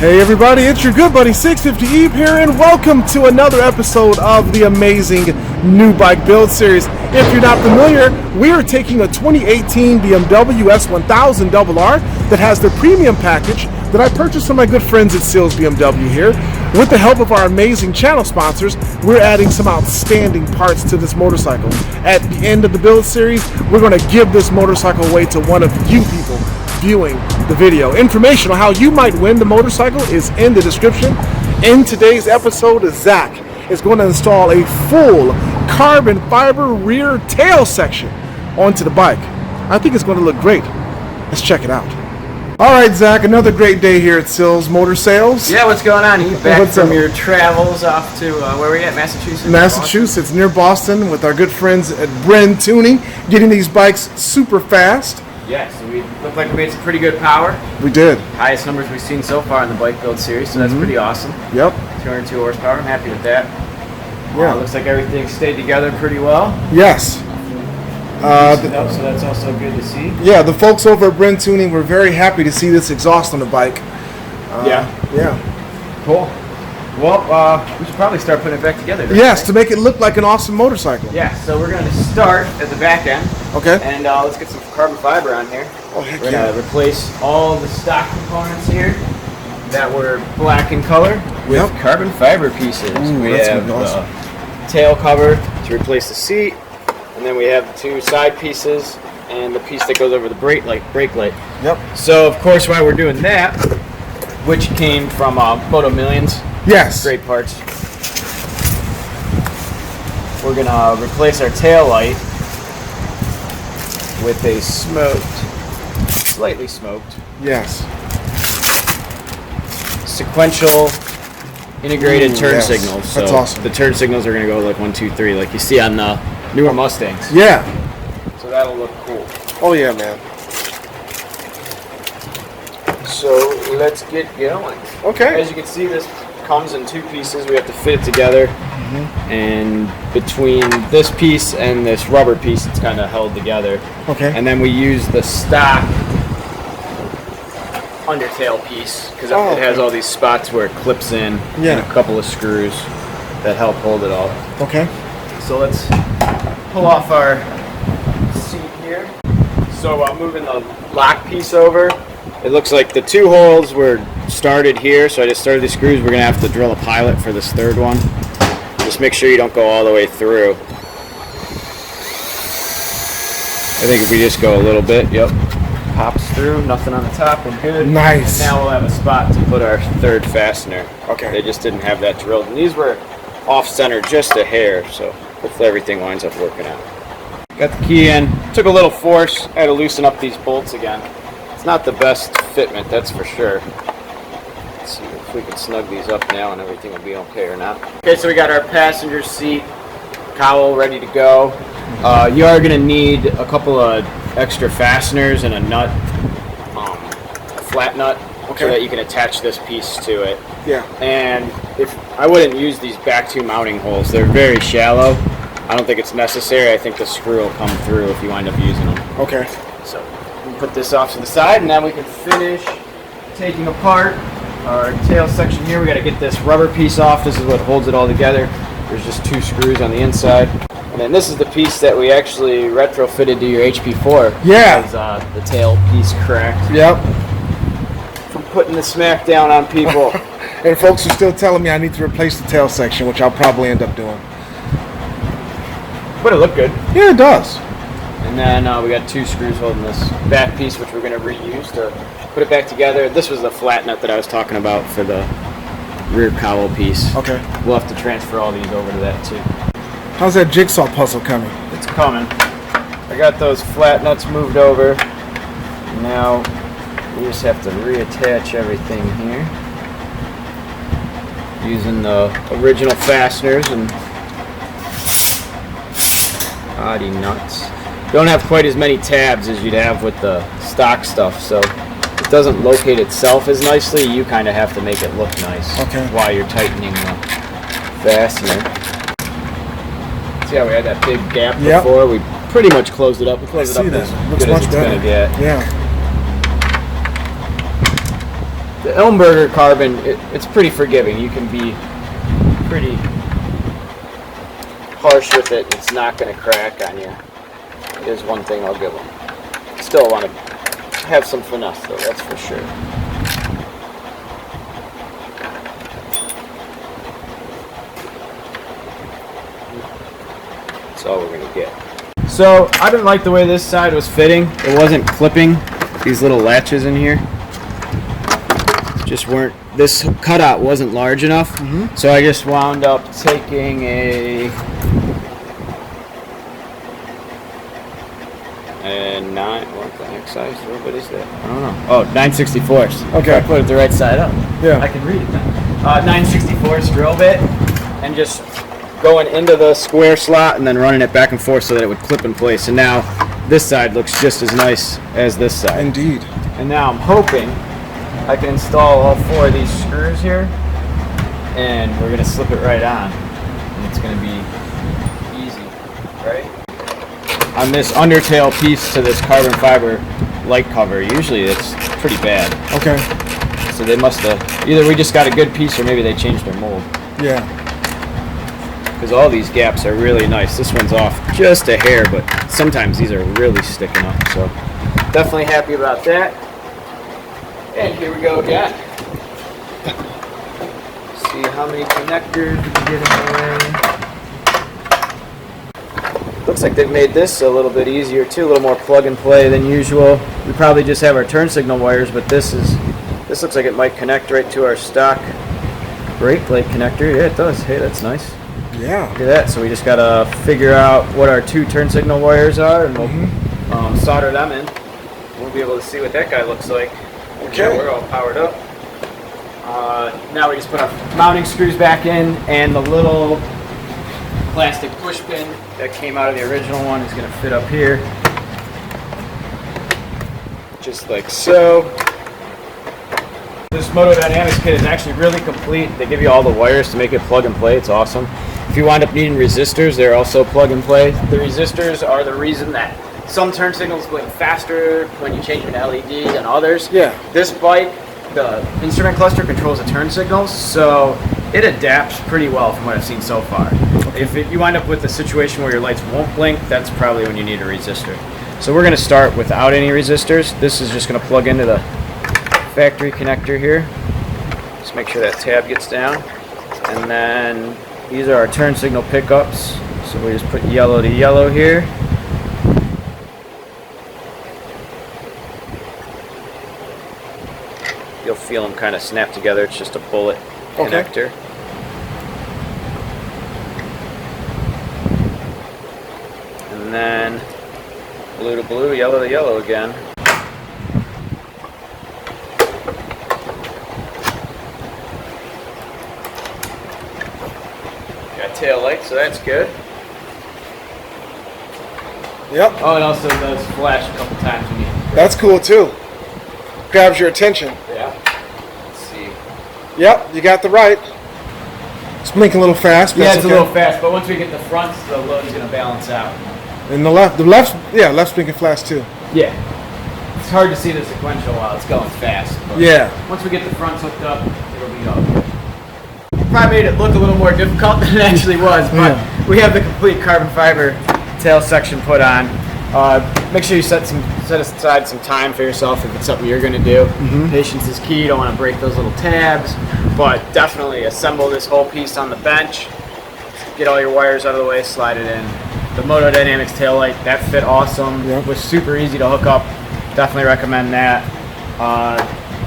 Hey everybody, it's your good buddy 650 Eve here, and welcome to another episode of the amazing new bike build series. If you're not familiar, we are taking a 2018 BMW S1000RR that has the premium package that I purchased from my good friends at Seals BMW here. With the help of our amazing channel sponsors, we're adding some outstanding parts to this motorcycle. At the end of the build series, we're going to give this motorcycle away to one of you people viewing the video. Information on how you might win the motorcycle is in the description. In today's episode, Zack is going to install a full carbon fiber rear tail section onto the bike. I think it's going to look great. Let's check it out. All right, Zack, another great day here at Sills Motor Sales. Yeah, what's going on? You back from your travels off to, where were you at, Massachusetts? Massachusetts, near Boston, with our good friends at Bren Tuning, getting these bikes super fast. Yeah, so we look like we made some pretty good power. We did. Highest numbers we've seen so far in the bike build series, so that's pretty awesome. Yep. 202 horsepower, I'm happy with that. Yeah. Looks like everything stayed together pretty well. Yes. So that's also good to see. Yeah, the folks over at Bren Tuning were very happy to see this exhaust on the bike. Yeah. Cool. Well, we should probably start putting it back together. Yes, to make it look like an awesome motorcycle. Yeah, so we're going to start at the back end. Okay. And let's get some carbon fiber on here. Oh, heck We're yeah. going to replace all the stock components here that were black in color with carbon fiber pieces. Ooh, we that's have gonna be awesome. the tail cover to replace the seat, and then we have the two side pieces and the piece that goes over the brake light. Yep. So, of course, while we're doing that, which came from Moto Millions, Yes. great parts, we're going to replace our tail light with a slightly smoked, Yes. sequential integrated turn signals. So that's awesome. The turn signals are going to go like 1, 2, 3, like you see on the newer Mustangs. Yeah. So that'll look cool. Oh yeah, man. So let's get going. Okay. As you can see, this comes in two pieces. We have to fit it together, and between this piece and this rubber piece, it's kind of held together. Okay. And then we use the stock undertail piece because it has all these spots where it clips in, and a couple of screws that help hold it all. Okay. So let's pull off our seat here. So moving the lock piece over, it looks like the two holes were started here, so I just started the screws. We're gonna have to drill a pilot for this third one. Just make sure you don't go all the way through. I think if we just go a little bit, pops through, nothing on the top, we're good. Nice. And now we'll have a spot to put our third fastener. Okay. They just didn't have that drilled, and these were off-center just a hair, so hopefully everything winds up working out. Got the key in, took a little force, I had to loosen up these bolts again. It's not the best fitment, that's for sure. Let's see if we can snug these up now and everything will be okay or not. Okay, so we got our passenger seat cowl ready to go. You are going to need a couple of extra fasteners and a nut, a flat nut, so that you can attach this piece to it. Yeah. And if I wouldn't use these back two mounting holes, they're very shallow. I don't think it's necessary. I think the screw will come through if you wind up using them. Okay. So we put this off to the side, and now we can finish taking apart our tail section here. We got to get this rubber piece off. This is what holds it all together. There's just two screws on the inside. And then this is the piece that we actually retrofitted to your HP4. Yeah. Because the tail piece cracked. Yep. From putting the smack down on people. And folks are still telling me I need to replace the tail section, which I'll probably end up doing. But it looked good. Yeah, it does. And then we got two screws holding this back piece, which we're going to reuse to put it back together. This was the flat nut that I was talking about for the rear cowl piece. Okay. We'll have to transfer all these over to that too. How's that jigsaw puzzle coming? It's coming. I got those flat nuts moved over. Now we just have to reattach everything here using the original fasteners and body nuts. Don't have quite as many tabs as you'd have with the stock stuff, so it doesn't locate itself as nicely. You kind of have to make it look nice while you're tightening the fastener. See how we had that big gap before? We pretty much closed it up. We closed it up as good as it's going to get. Yeah. the Elmberger carbon, it's pretty forgiving. You can be pretty harsh with it. It's not going to crack on you. It is one thing I'll give them. Still want to have some finesse though, that's for sure. That's all we're going to get. So I didn't like the way this side was fitting. It wasn't clipping these little latches in here. Just weren't, this cutout wasn't large enough. So I just wound up taking a 9, what the heck size? What is that? I don't know. Oh, 9/64. Okay. I put it the right side up. Yeah. I can read it then. 9/64 drill bit, and just going into the square slot and then running it back and forth so that it would clip in place. And now this side looks just as nice as this side. Indeed. And now I'm hoping I can install all 4 of these screws here, and we're going to slip it right on. And it's going to be easy, right? On this undertail piece to this carbon fiber light cover, usually it's pretty bad. Okay. So they must have, either we just got a good piece or maybe they changed their mold. Yeah. Because all these gaps are really nice. This one's off just a hair, but sometimes these are really sticking up. So definitely happy about that. And here we go again. See how many connectors we can get in the way. Looks like they've made this a little bit easier too, a little more plug and play than usual. We probably just have our turn signal wires, but this looks like it might connect right to our stock brake plate connector. Yeah, it does. Hey, that's nice. Yeah. Look at that. So we just gotta figure out what our 2 turn signal wires are, and we'll solder them in. We'll be able to see what that guy looks like. Okay. Yeah, we're all powered up. Now we just put our mounting screws back in, and the little plastic push pin that came out of the original one is going to fit up here, just like so. This Moto Dynamics kit is actually really complete. They give you all the wires to make it plug and play. It's awesome. If you wind up needing resistors, they're also plug and play. The resistors are the reason that some turn signals blink faster when you change an LED than others. Yeah. This bike, the instrument cluster controls the turn signals, so it adapts pretty well from what I've seen so far. If you wind up with a situation where your lights won't blink, that's probably when you need a resistor. So we're going to start without any resistors. This is just going to plug into the factory connector here. Just make sure that tab gets down. And then these are our turn signal pickups. So we just put yellow to yellow here. You'll feel them kind of snap together. It's just a bullet connector. And then blue to blue, yellow to yellow again. Got tail light, so that's good. Yep. Oh, it also does flash a couple times when you. That's cool too. Grabs your attention. Yeah. Let's see. Yep, you got the right. It's blinking a little fast, but Yeah, that's it's okay. a little fast, but once we get the fronts, the load's gonna balance out. And the left's blinking fast too. Yeah. It's hard to see the sequential while it's going fast. But Yeah. once we get the fronts hooked up, it'll be all. Probably made it look a little more difficult than it actually was, but we have the complete carbon fiber tail section put on. Make sure you set aside some time for yourself if it's something you're going to do. Patience is key. You don't want to break those little tabs, but definitely assemble this whole piece on the bench. Get all your wires out of the way, slide it in. The Moto Dynamics taillight, that fit awesome. Yep. It was super easy to hook up. Definitely recommend that.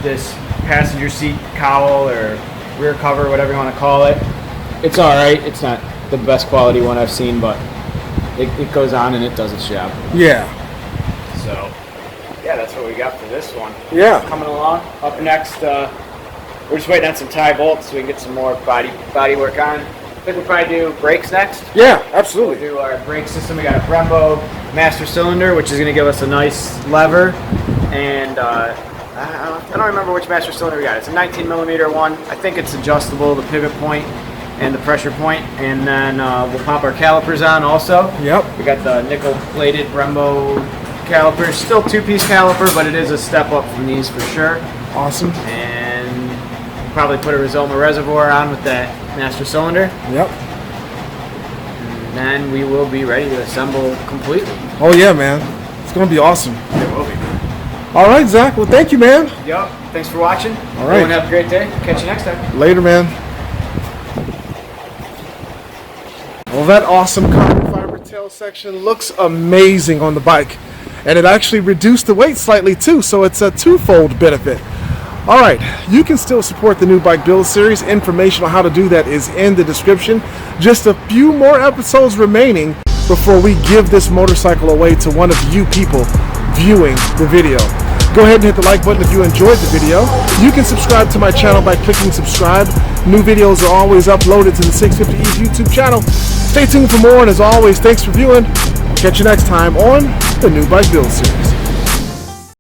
This passenger seat cowl or rear cover, whatever you want to call it, it's all right. It's not the best quality one I've seen, but it goes on and it does its job. Yeah. So, yeah, that's what we got for this one. Yeah. Coming along. Up next, we're just waiting on some tie bolts so we can get some more body work on. I think we'll probably do brakes next. Yeah, absolutely. We'll do our brake system. We got a Brembo master cylinder, which is going to give us a nice lever. And I don't remember which master cylinder we got. It's a 19 millimeter one. I think it's adjustable, the pivot point and the pressure point. And then we'll pop our calipers on also. Yep. We got the nickel plated Brembo calipers. Still 2-piece caliper, but it is a step up from these for sure. Awesome. And probably put a Rizoma reservoir on with that master cylinder. Yep. And then we will be ready to assemble completely. Oh yeah, man. It's gonna be awesome. It will be. All right, Zach. Well, thank you, man. Yep. Thanks for watching. All right. Everyone have a great day. Catch you next time. Later, man. Well, that awesome carbon fiber tail section looks amazing on the bike. And it actually reduced the weight slightly too, so it's a twofold benefit. All right, you can still support the New Bike Build series. Information on how to do that is in the description. Just a few more episodes remaining before we give this motorcycle away to one of you people viewing the video. Go ahead and hit the like button if you enjoyed the video. You can subscribe to my channel by clicking subscribe. New videos are always uploaded to the 650E YouTube channel. Stay tuned for more, and as always, thanks for viewing. Catch you next time on the New Bike Build series.